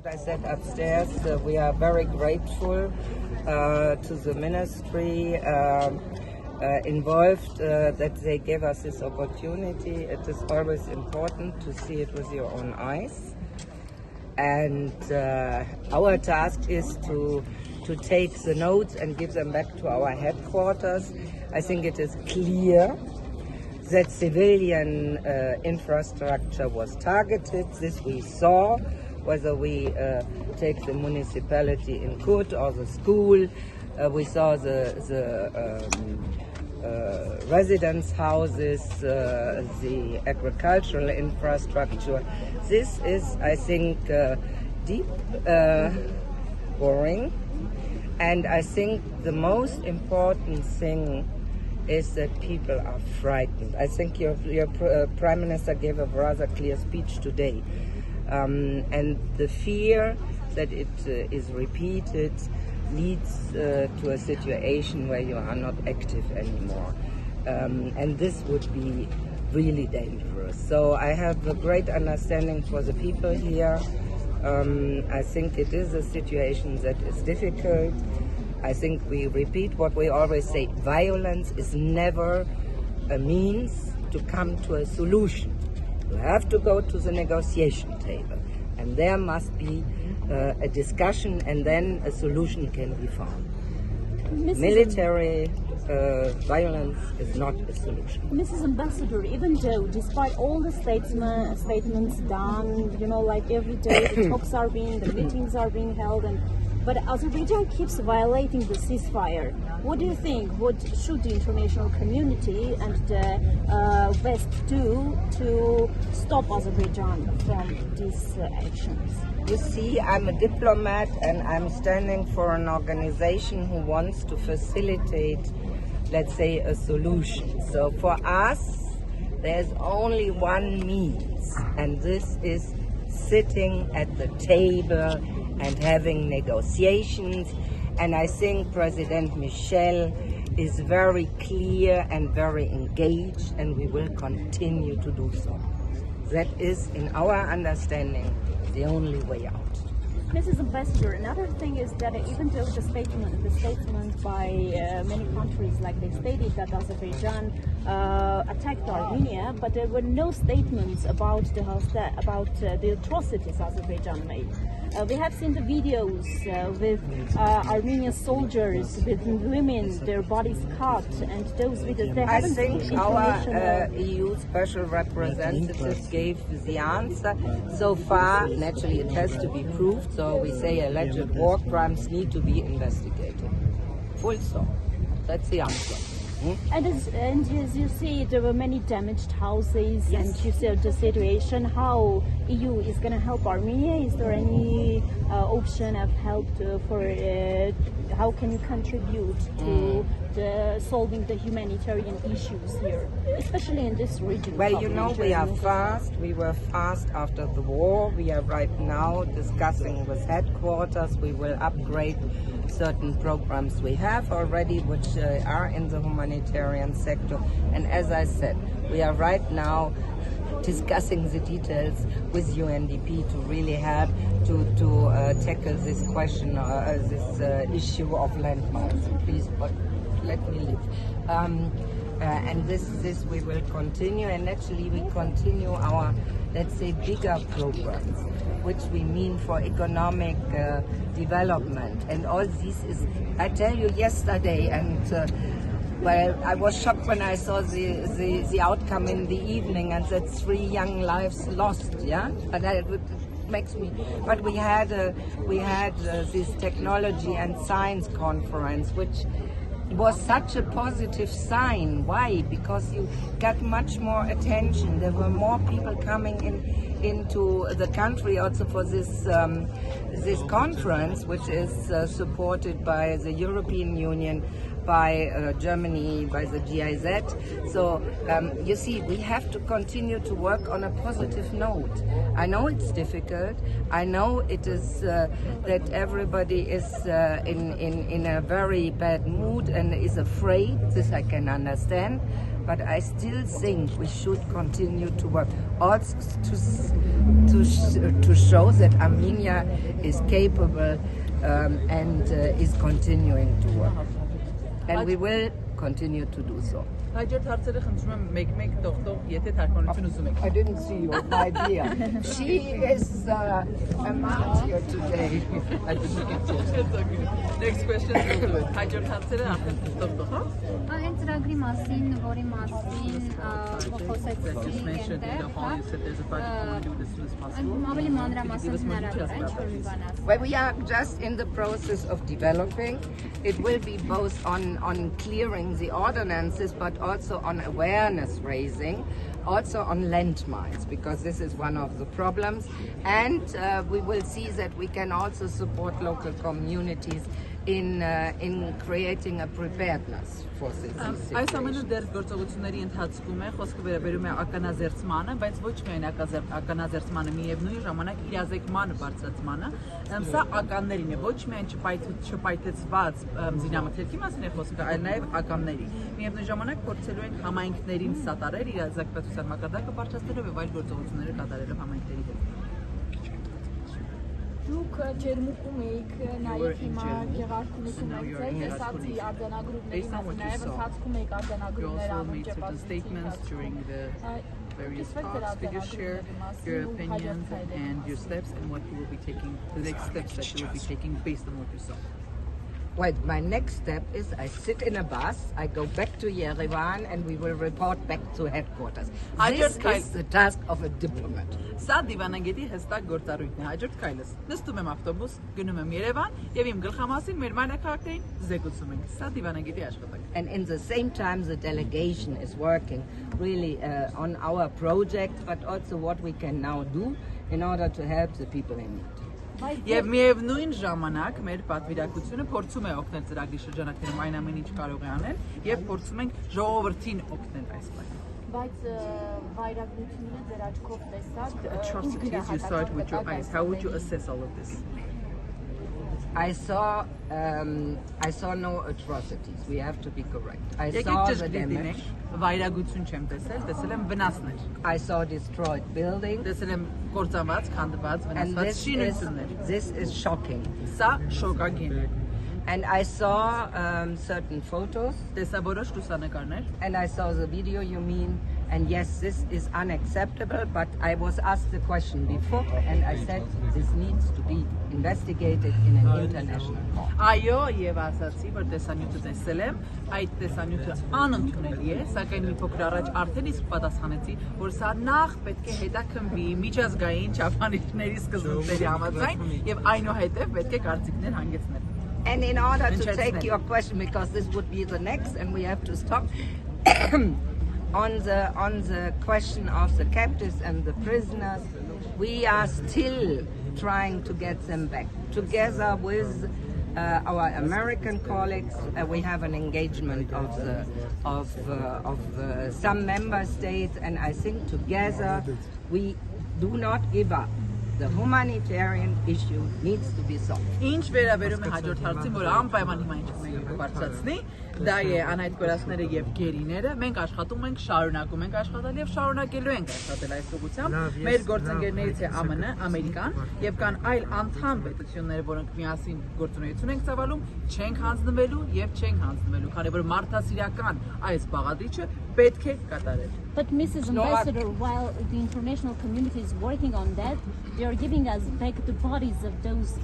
What I said upstairs, we are very grateful to the ministry involved that they gave us this opportunity. It is always important to see it with your own eyes. And our task is to take the notes and give them back to our headquarters. I think it is clear that civilian infrastructure was targeted. This we saw, whether we take the municipality in Kut or the school. We saw the residence houses, the agricultural infrastructure. This is, I think, deep worrying. And I think the most important thing is that people are frightened. I think your Prime Minister gave a rather clear speech today. And the fear that it is repeated leads to a situation where you are not active anymore. And this would be really dangerous. So I have a great understanding for the people here. I think it is a situation that is difficult. I think we repeat what we always say, violence is never a means to come to a solution. You have to go to the negotiation table, and there must be a discussion, and then a solution can be found. Military violence is not a solution. Mrs. Ambassador, even though, despite all the statements done, like every day the talks are being, the meetings are being held, but Azerbaijan keeps violating the ceasefire. What do you think? What should the international community and the West do to stop Azerbaijan from these actions? You see, I'm a diplomat and I'm standing for an organization who wants to facilitate, let's say, a solution. So for us, there's only one means, and this is sitting at the table and having negotiations. And I think President Michel is very clear and very engaged, and we will continue to do so. That is, in our understanding, the only way out. Mrs. Ambassador, another thing is that even though the statement by many countries, like they stated that Azerbaijan attacked Armenia, but there were no statements about the atrocities Azerbaijan made. We have seen the videos with Armenian soldiers, with women, their bodies cut, and those videos. I think our EU special representative gave the answer. So far, naturally, it has to be proved. So we say alleged war crimes need to be investigated. Full stop. That's the answer. And as you see, there were many damaged houses, yes. And you see the situation, how EU is going to help Armenia. Is there any option of help how can you contribute to solving the humanitarian issues here, especially in this region? Well, we are fast. We were fast after the war. We are right now discussing with headquarters. We will upgrade certain programs we have already, which are in the humanitarian sector. And as I said, we are right now discussing the details with UNDP to really help to tackle this question, this issue of landmines. Please, but let me live. And this we will continue, and actually we continue our, let's say, bigger programs, which we mean for economic development. And all this is, I tell you, yesterday, and well, I was shocked when I saw the outcome in the evening, and that 3 young lives lost. Yeah, and it makes me. But we had this technology and science conference, which was such a positive sign. Why? Because you got much more attention. There were more people coming into the country also for this conference, which is supported by the European Union, by Germany, by the GIZ. So you see, we have to continue to work on a positive note. I know it's difficult. I know it is that everybody is in a very bad mood and is afraid. This I can understand. but I still think we should continue to work also to show that Armenia is capable and is continuing to work. And we will continue to do so. I didn't see you, my dear. She is a martyr today. I didn't get you. Next question. Ծրագրի մասին, որի մասին Just mentioned in the hall, you said there's a project to do this as soon as possible. ավելի մանրամասն հնարավոր է ինչ-որ մի բան ասել։ Well, we are just in the process of developing. It will be both on clearing the ordinances, but also on awareness raising, also on landmines, because this is one of the problems. And we will see that we can also support local communities in creating a preparedness for this situation. Այս ամենը դեռ գործողությունների ընթացքում է, խոսքը վերաբերում է ականաձերծմանը, բայց ոչ միայն ականաձերծմանը, միևնույն ժամանակ իրազեկմանը, բարձրացմանը, սա ականներին է, ոչ միայն չպայթեցված զինամթերքի մասին է խոսքը, այլ նաև ականների։ Միևնույն ժամանակ փորձելու ենք համայնքներին սատարել իրազեկվածության մակարդակը բարձրացնելով եւ այլ գործողություններ կատարելով համայնքների հետ։ Դուք ջերմուկում եք նաև հիմա գեղարքունություն եք տեսածի արձանագրումների մասին, նաև ընթացքում եք արձանագրումներ անում various talks. Could you share your opinions and your steps and what you will be taking, the next steps that you will be taking based on what you saw? Well, my next step is I sit in a bus, I go back to Yerevan, and we will report back to headquarters. This is the task of a diplomat. Սա դիվանագետի հստակ գործառույթն է։ Հաջորդ քայլս նստում եմ ավտոբուս, գնում եմ Երևան եւ իմ գլխամասին մեր մայրաքաղաքներին զեկուցում ենք։ Սա դիվանագետի աշխատանք։ And in the same time, the delegation is working really on our project, but also what we can now do in order to help the people in need. Եվ միևնույն ժամանակ մեր պատվիրակությունը փորձում է օգնել ծրագրի շրջանակներում այն ամեն ինչ կարող է անել եւ փորձում ենք ժողովրդին օգնել այս բանը։ Բայց վայրագությունները ձեր աչքով տեսած Atrocities you saw it with your eyes. How would you assess all of this? I saw no atrocities. We have to be correct. I Եկեք saw the ճշգրիտ damage. լինենք, վայրագություն չեմ տեսել եմ վնասներ, I saw destroyed buildings. տեսել եմ կործանված, քանդված, And վնասված շինություններ։ this is shocking. Սա շոկագին է։ And I saw certain photos, Տեսա որոշ լուսանկարներ, and I saw the video you mean, and yes, this is unacceptable, but I was asked the question before, and I said this needs to be investigated in an international court. Այո, եւ ասացի, որ տեսանյութը տեսել եմ, այդ տեսանյութը անընդունելի է, սակայն մի փոքր առաջ արդեն իսկ պատասխանեցի, որ սա նախ պետք է հետաքննվի միջազգային չափանիշների սկզբունքների համաձայն եւ այնուհետեւ պետք է կարծիքներ հանգեցնել։ And in order to take your question, because this would be the next, and we have to stop, on the question of the captives and the prisoners, we are still trying to get them back. Together with our American colleagues, we have an engagement of some member states, and I think together we do not give up. The humanitarian issue needs to be solved. Ինչ վերաբերում է հաջորդ հարցին, որ անպայման հիմա ինչ մենք բարձրացնի, դա է անհայտ կորածները եւ գերիները, մենք աշխատում ենք, շարունակում ենք աշխատել եւ շարունակելու ենք աշխատել այս ուղղությամբ։ Մեր գործընկերներից է ԱՄՆ, Ամերիկան եւ կան այլ անդամ պետություններ, որոնք միասին գործունեություն են ծավալում, չենք հանձնվելու եւ չենք հանձնվելու, քանի որ մարդասիրական այս բաղադրիչը պետք է կատարել։ But Mrs. Ambassador, while the international community is working on that, they are giving us back the bodies of those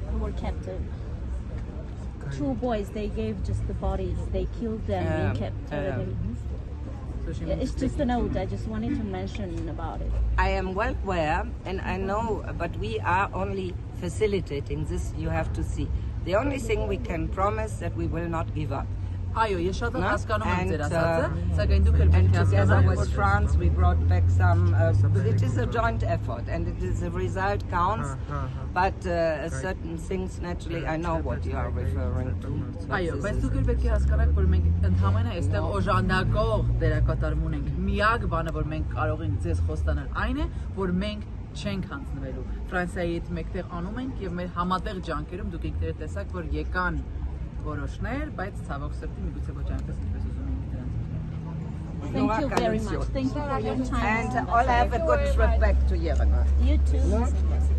who were captive. 2 boys, they gave just the bodies, they killed them in captivity. It's just a note, I just wanted to mention about it. I am well aware, and I know, but we are only facilitating this, you have to see. The only thing we can promise that we will not give up. Այո, ես շատ հասկանում եմ ձեր And ասածը, սակայն դուք էլ and պետք է together հասկանաք, with France we brought back some, it is a joint effort and it is the result counts, but certain things naturally, I know what you are referring to. Այո, բայց դուք էլ պետք է հասկանաք, որ մենք ընդհանրապես այստեղ օժանդակող դերակատարում ունենք։ Միակ բանը, որ մենք կարող ենք ձեզ խոստանալ, այն է, որ մենք չենք հանձնվելու։ Ֆրանսիայի հետ մեկտեղ անում ենք եւ մեր համատեղ ջանքերում դուք ինքներդ տեսաք, որ եկան որոշներ, բայց ցավոք սրտի միգուցե ոչ այնպես ինչպես ուզում ենք դրանց։ Thank you very much. Thank you for your time. And all have a good trip back to Yerevan. You too.